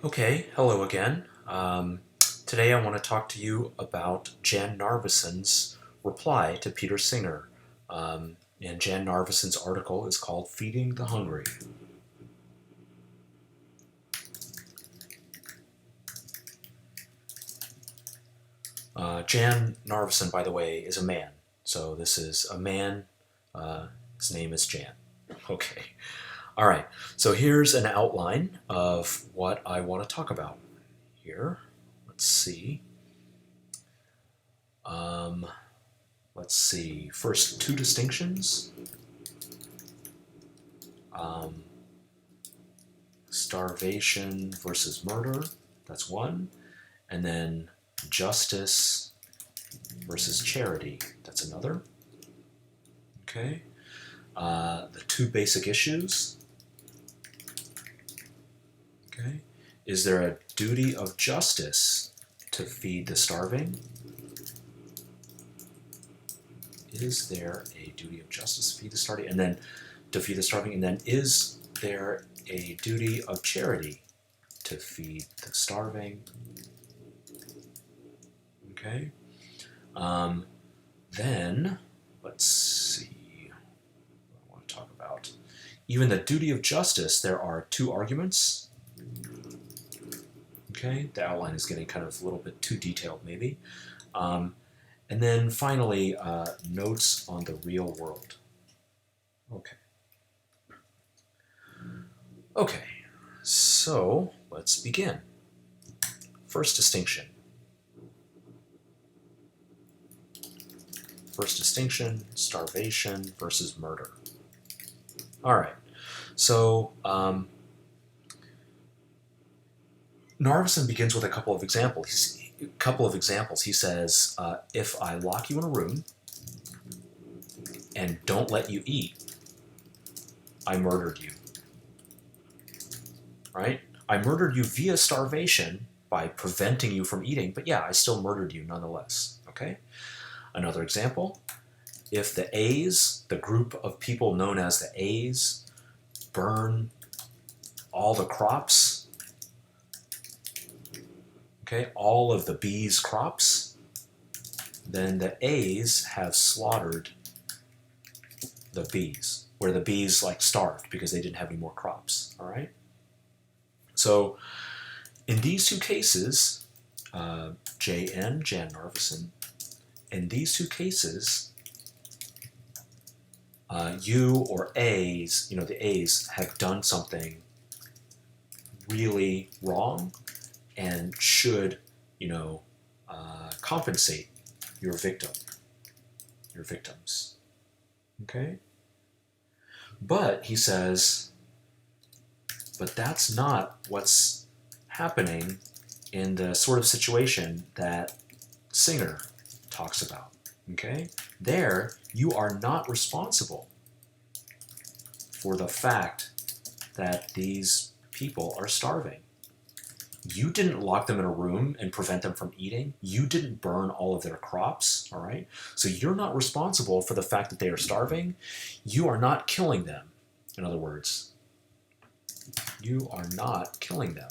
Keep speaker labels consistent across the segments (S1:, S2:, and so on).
S1: Okay, hello again. Today I want to talk to you about Jan Narveson's reply to Peter Singer. And Jan Narveson's article is called Feeding the Hungry. Jan Narveson, by the way, is a man. So this is a man. His name is Jan. Okay. All right. So here's an outline of what I want to talk about here. Let's see. Um, let's see. First, two distinctions. Starvation versus murder. That's one. And then justice versus charity. That's another. Okay. The two basic issues. Okay. Is there a duty of justice to feed the starving? Is there a duty of justice to feed the starving? And then to feed the starving, and then is there a duty of charity to feed the starving? Okay. Then let's see what I want to talk about. Even the duty of justice, there are two arguments. Okay, the outline is getting kind of a little bit too detailed, maybe. And then finally, notes on the real world. Okay. Okay, so let's begin. First distinction. First distinction, starvation versus murder. All right, so Narveson begins with a couple of examples. He says, if I lock you in a room and don't let you eat, I murdered you. Right? I murdered you via starvation by preventing you from eating, but yeah, I still murdered you nonetheless. Okay? Another example, if the A's, the group of people known as the A's, burn all the crops, okay, all of the bees' crops, then the A's have slaughtered the bees, where the bees like starved because they didn't have any more crops, all right? So in these two cases, Jan Narveson, in these two cases, you or A's, the A's have done something really wrong and should, compensate your victims. Okay? But he says, but that's not what's happening in the sort of situation that Singer talks about. Okay? There, you are not responsible for the fact that these people are starving. You didn't lock them in a room and prevent them from eating. You didn't burn all of their crops, all right? So you're not responsible for the fact that they are starving. You are not killing them. In other words, you are not killing them.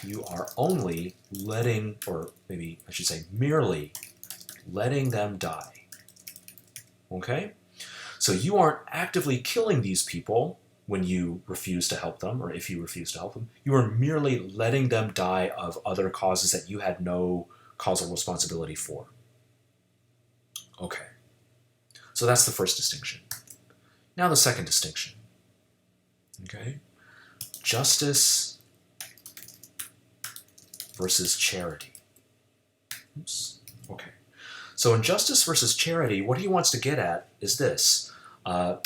S1: You are only letting, or maybe I should say merely letting them die. Okay? So you aren't actively killing these people when you refuse to help them, or if you refuse to help them. You are merely letting them die of other causes that you had no causal responsibility for. Okay. So that's the first distinction. Now the second distinction. Okay? Justice versus charity. Oops. Okay. So in justice versus charity, what he wants to get at is this.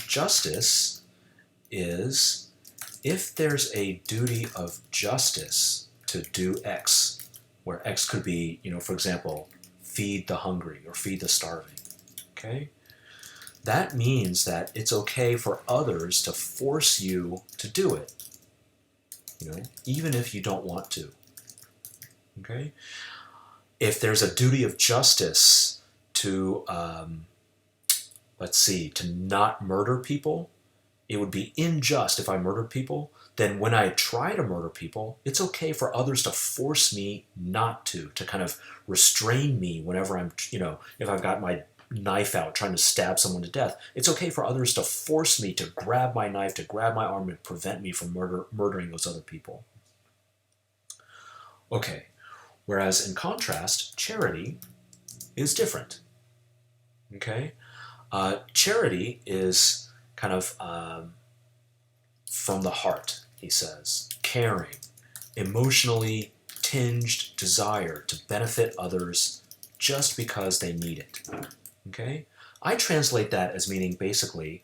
S1: Justice is if there's a duty of justice to do X, where X could be, for example, feed the hungry or feed the starving, okay? That means that it's okay for others to force you to do it, even if you don't want to, okay? If there's a duty of justice to, to not murder people, it would be unjust if I murdered people, then when I try to murder people, it's okay for others to force me not to kind of restrain me whenever I'm, if I've got my knife out trying to stab someone to death. It's okay for others to force me to grab my knife, to grab my arm and prevent me from murdering those other people. Okay, whereas in contrast, charity is different. Okay? Charity is kind of from the heart, he says, caring, emotionally tinged desire to benefit others just because they need it. Okay? I translate that as meaning basically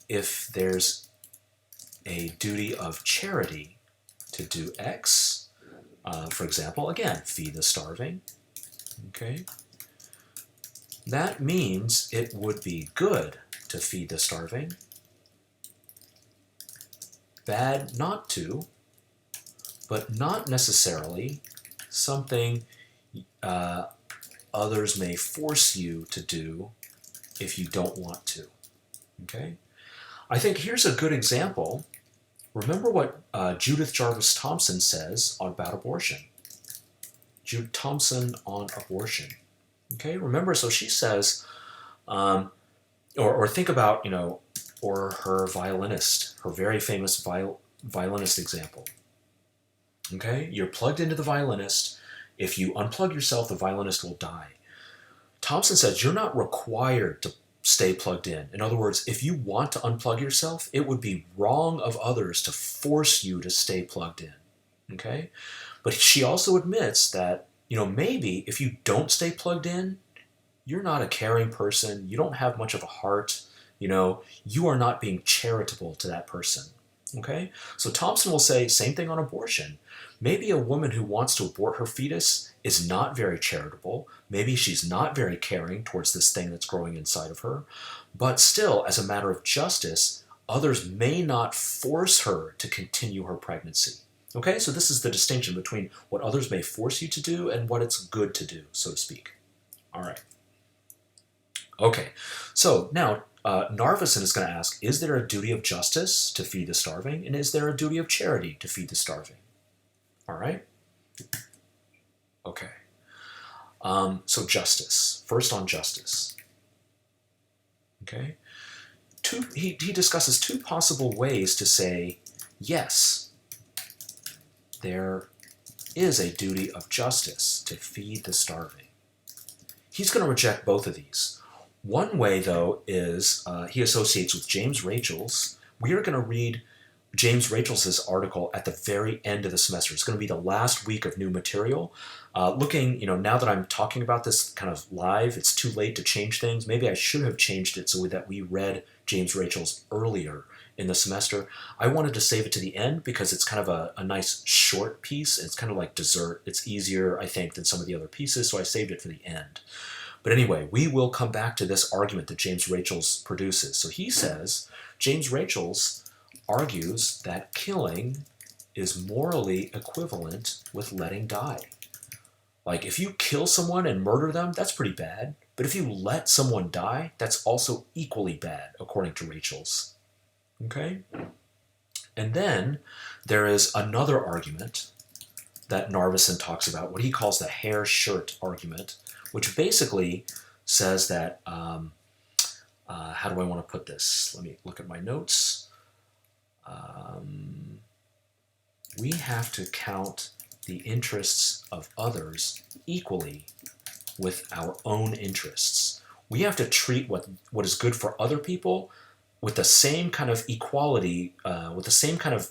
S1: if there's a duty of charity to do X, for example, again, feed the starving, okay? That means it would be good to feed the starving, bad not to, but not necessarily something others may force you to do if you don't want to, okay? I think here's a good example. Remember what Judith Jarvis Thompson says about abortion. Jude Thompson on abortion. Okay, remember, so she says, or think about, or her violinist, her very famous violinist example. Okay, you're plugged into the violinist. If you unplug yourself, the violinist will die. Thompson says you're not required to stay plugged in. In other words, if you want to unplug yourself, it would be wrong of others to force you to stay plugged in. Okay? But she also admits that, maybe if you don't stay plugged in, you're not a caring person, you don't have much of a heart, you are not being charitable to that person. Okay? So Thompson will say, same thing on abortion. Maybe a woman who wants to abort her fetus is not very charitable. Maybe she's not very caring towards this thing that's growing inside of her. But still, as a matter of justice, others may not force her to continue her pregnancy. Okay, so this is the distinction between what others may force you to do and what it's good to do, so to speak. All right. Okay, so now Narveson is going to ask, is there a duty of justice to feed the starving? And is there a duty of charity to feed the starving? All right? Okay. So justice. First on justice. Okay? He discusses two possible ways to say, yes, there is a duty of justice to feed the starving. He's going to reject both of these. One way, though, is he associates with James Rachel's. We are going to read James Rachel's article at the very end of the semester. It's going to be the last week of new material. Looking, now that I'm talking about this kind of live, it's too late to change things. Maybe I should have changed it so that we read James Rachel's earlier in the semester. I wanted to save it to the end because it's kind of a nice short piece. It's kind of like dessert. It's easier, I think, than some of the other pieces, so I saved it for the end. But anyway, we will come back to this argument that James Rachel's produces. So he says, James Rachel's argues that killing is morally equivalent with letting die. Like, if you kill someone and murder them, that's pretty bad. But if you let someone die, that's also equally bad, according to Rachel's. Okay? And then there is another argument that Narveson talks about, what he calls the hairshirt argument, which basically says that, how do I want to put this? Let me look at my notes. We have to count the interests of others equally with our own interests. We have to treat what is good for other people with the same kind of equality, with the same kind of,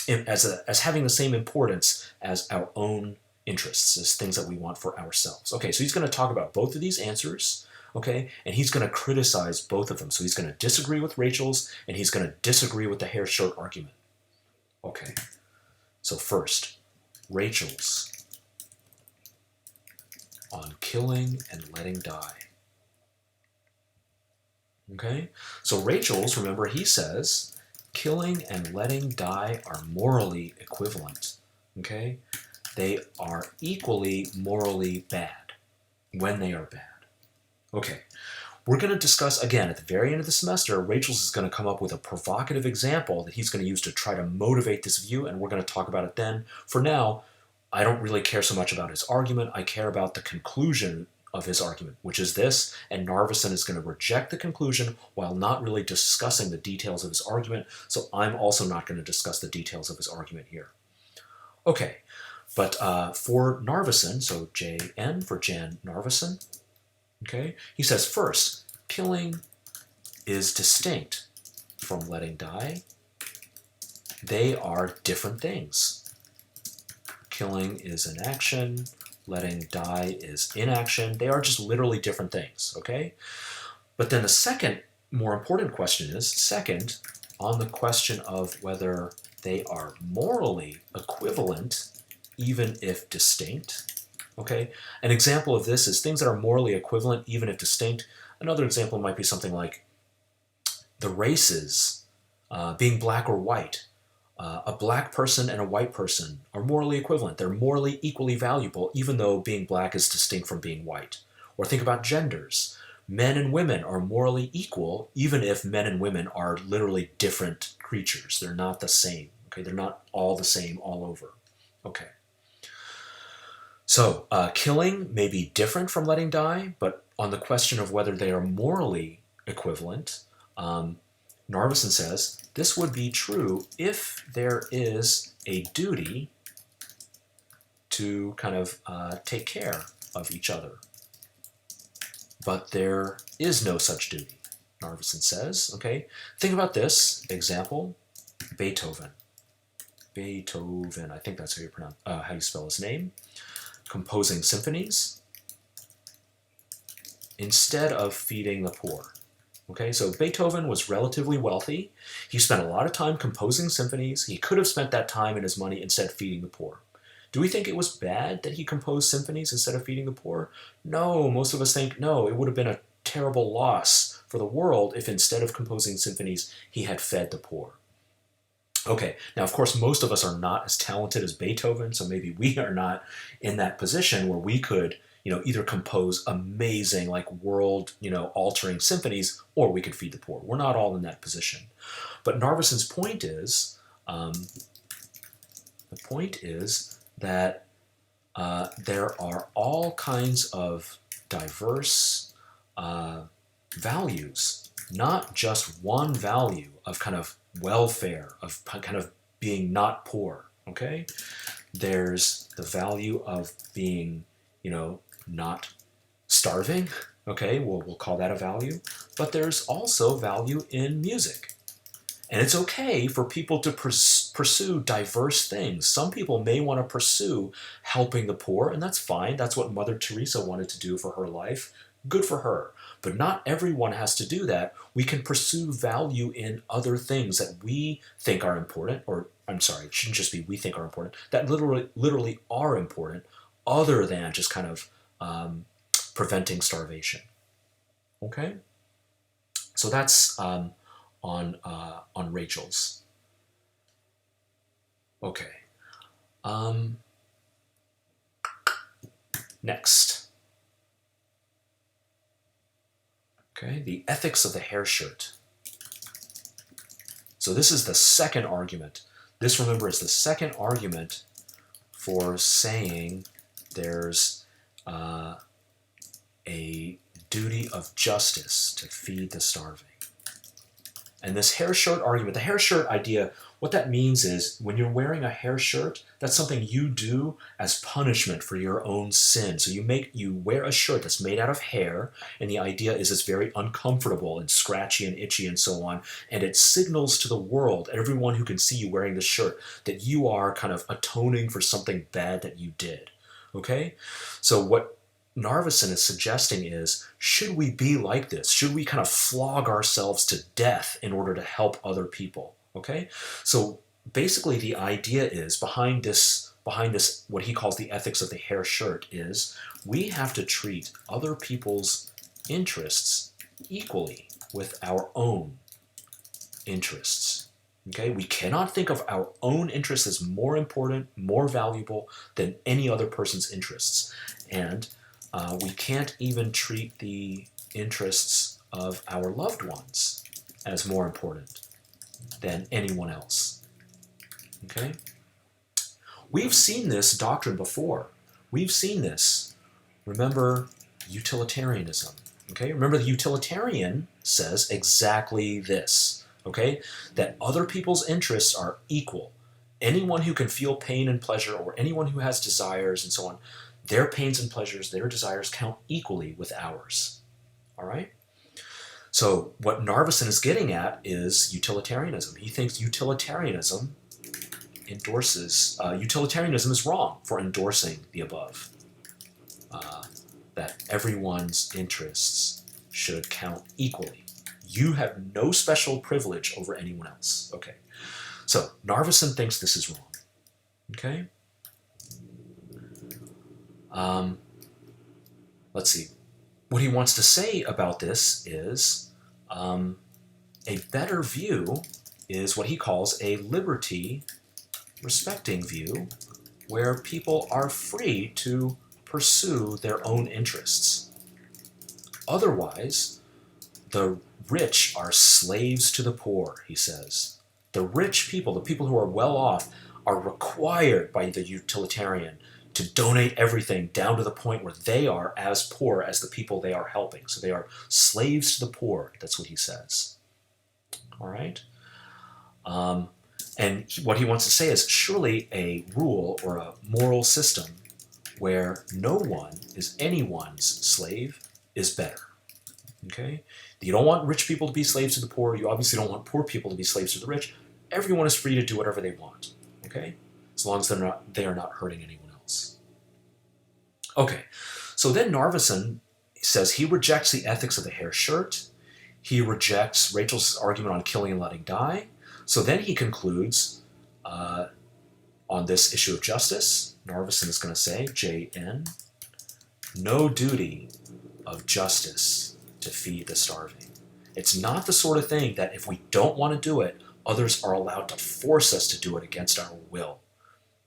S1: as having the same importance as our own interests, as things that we want for ourselves. Okay, so he's going to talk about both of these answers, okay, and he's going to criticize both of them. So he's going to disagree with Rachel's, and he's going to disagree with the hairshirt argument. Okay, so first, Rachel's on killing and letting die. Okay, so Rachel's, remember, he says, killing and letting die are morally equivalent. Okay, they are equally morally bad when they are bad. Okay, We're going to discuss, again, at the very end of the semester, Rachel's is going to come up with a provocative example that he's going to use to try to motivate this view, and we're going to talk about it then. For now, I don't really care so much about his argument. I care about the conclusion of his argument, which is this, and Narveson is going to reject the conclusion while not really discussing the details of his argument, so I'm also not going to discuss the details of his argument here. Okay, but for Narveson, so JN for Jan Narveson, okay, he says first, killing is distinct from letting die. They are different things. Killing is an action, letting die is inaction. They are just literally different things, okay? But then the second more important question is, second, on the question of whether they are morally equivalent, even if distinct. Okay, an example of this is things that are morally equivalent, even if distinct. Another example might be something like the races, being black or white. A black person and a white person are morally equivalent. They're morally equally valuable, even though being black is distinct from being white. Or think about genders. Men and women are morally equal, even if men and women are literally different creatures. They're not the same. Okay, they're not all the same all over. Okay. So, killing may be different from letting die, but on the question of whether they are morally equivalent, Narveson says, this would be true if there is a duty to kind of take care of each other. But there is no such duty, Narveson says, okay? Think about this example, Beethoven. Beethoven, I think that's how you pronounce, how you spell his name. Composing symphonies instead of feeding the poor. Okay, so Beethoven was relatively wealthy. He spent a lot of time composing symphonies. He could have spent that time and his money instead feeding the poor. Do we think it was bad that he composed symphonies instead of feeding the poor? No, most of us think no, it would have been a terrible loss for the world if instead of composing symphonies, he had fed the poor. Okay, now of course most of us are not as talented as Beethoven, so maybe we are not in that position where we could, either compose amazing, like world, altering symphonies, or we could feed the poor. We're not all in that position. But Narveson's point is, that there are all kinds of diverse values, not just one value of kind of welfare, of kind of being not poor, okay? There's the value of being, not starving, okay? We'll call that a value. But there's also value in music. And it's okay for people to pursue diverse things. Some people may want to pursue helping the poor, and that's fine. That's what Mother Teresa wanted to do for her life. Good for her. But not everyone has to do that. We can pursue value in other things that we think are important, or I'm sorry, it shouldn't just be we think are important, that literally are important, other than just kind of preventing starvation. Okay? So that's on Rachel's. Okay. Next. Okay, the ethics of the hairshirt. So this is the second argument. This, remember, is the second argument for saying there's a duty of justice to feed the starving. And this hair shirt argument, the hair shirt idea, what that means is when you're wearing a hair shirt, that's something you do as punishment for your own sin. So you wear a shirt that's made out of hair, and the idea is it's very uncomfortable and scratchy and itchy and so on, and it signals to the world, everyone who can see you wearing the shirt, that you are kind of atoning for something bad that you did. Okay? So what Narveson is suggesting is, should we be like this? Should we kind of flog ourselves to death in order to help other people? Okay? So basically the idea is, behind this, what he calls the ethics of the hair shirt, is we have to treat other people's interests equally with our own interests. Okay? We cannot think of our own interests as more important, more valuable than any other person's interests. And we can't even treat the interests of our loved ones as more important than anyone else. Okay? We've seen this doctrine before. We've seen this. Remember utilitarianism. Okay? Remember, the utilitarian says exactly this. Okay? That other people's interests are equal. Anyone who can feel pain and pleasure, or anyone who has desires and so on, their pains and pleasures, their desires count equally with ours. All right? So what Narveson is getting at is utilitarianism. He thinks utilitarianism utilitarianism is wrong for endorsing the above. That everyone's interests should count equally. You have no special privilege over anyone else. Okay. So Narveson thinks this is wrong. Okay. Let's see. What he wants to say about this is a better view is what he calls a liberty-respecting view, where people are free to pursue their own interests. Otherwise, the rich are slaves to the poor, he says. The rich people, the people who are well off, are required by the utilitarian to donate everything down to the point where they are as poor as the people they are helping. So they are slaves to the poor. That's what he says. All right? And what he wants to say is surely a rule or a moral system where no one is anyone's slave is better. Okay? You don't want rich people to be slaves to the poor. You obviously don't want poor people to be slaves to the rich. Everyone is free to do whatever they want. Okay? As long as they are not hurting anyone else. Okay, so then Narveson says he rejects the ethics of the hairshirt. He rejects Rachel's argument on killing and letting die. So then he concludes on this issue of justice. Narveson is going to say, JN, no duty of justice to feed the starving. It's not the sort of thing that if we don't want to do it, others are allowed to force us to do it against our will.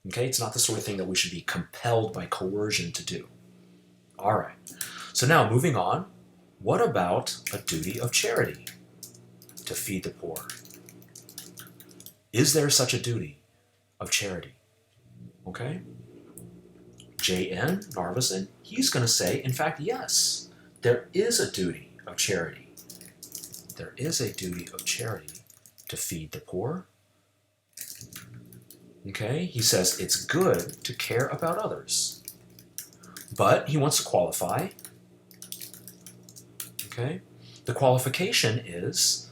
S1: Okay, it's not the sort of thing that we should be compelled by coercion to do. All right, so now moving on, what about a duty of charity to feed the poor? Is there such a duty of charity? Okay, J.N. Narveson, he's going to say, in fact, yes, there is a duty of charity. There is a duty of charity to feed the poor. Okay, he says it's good to care about others, but he wants to qualify. Okay, the qualification is,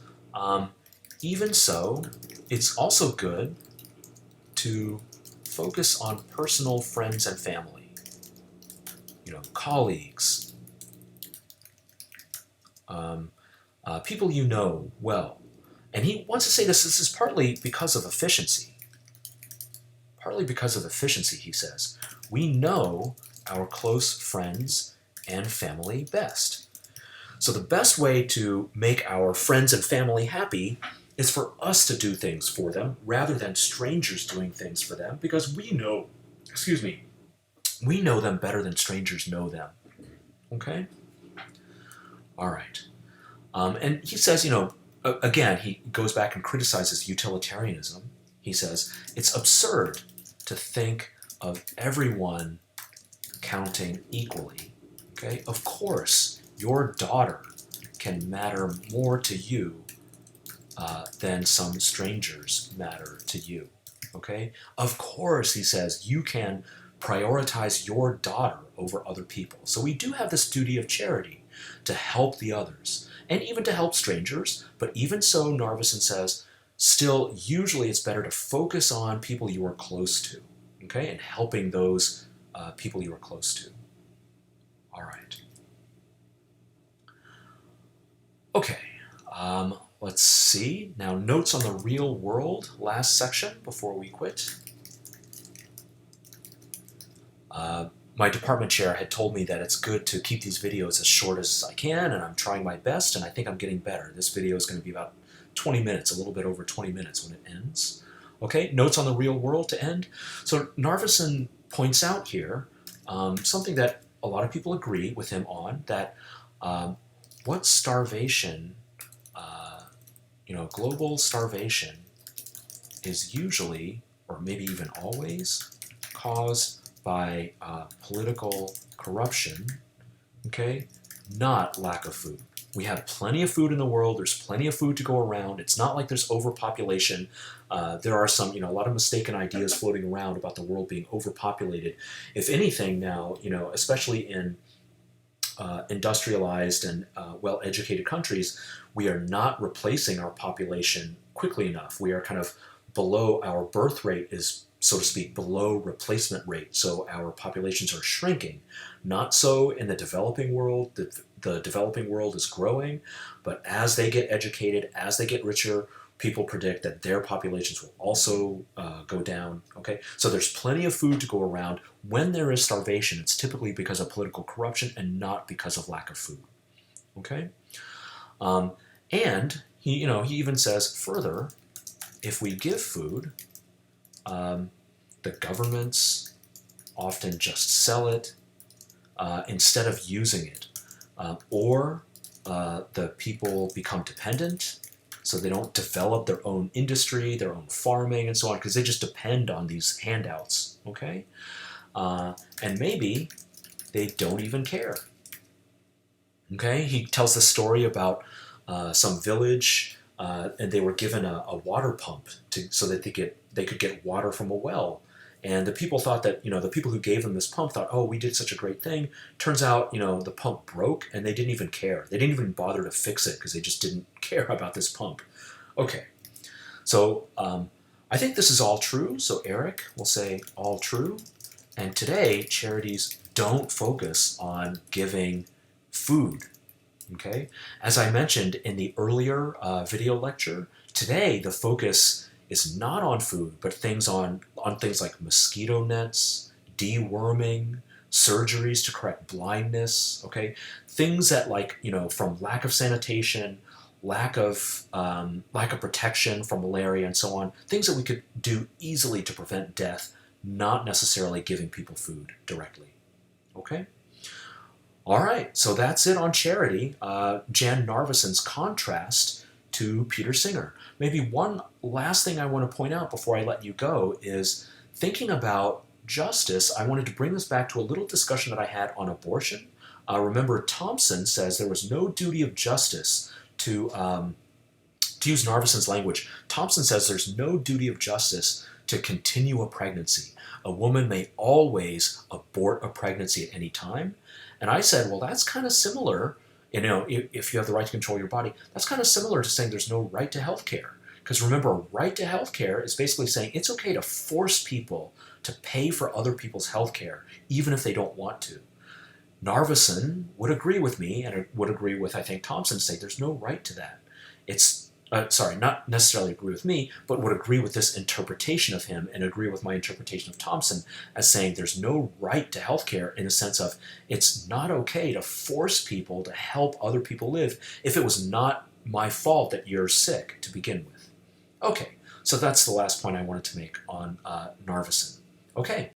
S1: even so, it's also good to focus on personal friends and family, colleagues, people you know well. And he wants to say this is partly because of efficiency. Partly because of efficiency, he says. We know our close friends and family best. So the best way to make our friends and family happy is for us to do things for them rather than strangers doing things for them, because we know them better than strangers know them. Okay? All right. And he says, again, he goes back and criticizes utilitarianism. He says, it's absurd to think of everyone counting equally. Okay? Of course, your daughter can matter more to you than some strangers matter to you. Okay? Of course, he says, you can prioritize your daughter over other people. So we do have this duty of charity to help the others, and even to help strangers, but even so, Narveson says, still, usually it's better to focus on people you are close to, okay, and helping those people you are close to. All right. Okay, let's see. Now, notes on the real world, last section before we quit. My department chair had told me that it's good to keep these videos as short as I can, and I'm trying my best, and I think I'm getting better. This video is going to be about 20 minutes, a little bit over 20 minutes when it ends. Okay, notes on the real world to end. So Narveson points out here something that a lot of people agree with him on, that what starvation, global starvation is usually, or maybe even always, caused by political corruption, okay, not lack of food. We have plenty of food in the world. There's plenty of food to go around. It's not like there's overpopulation. There are some, a lot of mistaken ideas floating around about the world being overpopulated. If anything now, especially in industrialized and well-educated countries, we are not replacing our population quickly enough. We are kind of below, our birth rate is, so to speak, below replacement rate. So our populations are shrinking. Not so in the developing world. The developing world is growing, but as they get educated, as they get richer, people predict that their populations will also go down. Okay, so there's plenty of food to go around. When there is starvation, it's typically because of political corruption and not because of lack of food. Okay, and he even says further, if we give food, the governments often just sell it instead of using it, or the people become dependent. So they don't develop their own industry, their own farming, and so on, because they just depend on these handouts, okay? And maybe they don't even care, okay? He tells the story about some village, and they were given a water pump so that they could get water from a well. And the people thought that, the people who gave them this pump thought, oh, we did such a great thing. Turns out, the pump broke and they didn't even care. They didn't even bother to fix it because they just didn't care about this pump. Okay, so I think this is all true. So Eric will say all true. And today, charities don't focus on giving food. Okay, as I mentioned in the earlier video lecture, today the focus is not on food, but on things like mosquito nets, deworming, surgeries to correct blindness, okay? Things that, like, from lack of sanitation, lack of protection from malaria and so on, things that we could do easily to prevent death, not necessarily giving people food directly, okay? All right, so that's it on charity. Jan Narveson's contrast to Peter Singer. Maybe one last thing I want to point out before I let you go is thinking about justice. I wanted to bring this back to a little discussion that I had on abortion. Remember, Thompson says there was no duty of justice to use Narveson's language. Thompson says there's no duty of justice to continue a pregnancy. A woman may always abort a pregnancy at any time. And I said, well, that's kind of similar. If you have the right to control your body, that's kind of similar to saying there's no right to health care. Because remember, a right to health care is basically saying it's okay to force people to pay for other people's health care, even if they don't want to. Narveson would agree with me, and would agree with, I think, Thompson, to say there's no right to that. Not necessarily agree with me, but would agree with this interpretation of him and agree with my interpretation of Thompson as saying there's no right to healthcare in the sense of it's not okay to force people to help other people live if it was not my fault that you're sick to begin with. Okay, so that's the last point I wanted to make on Narveson. Okay.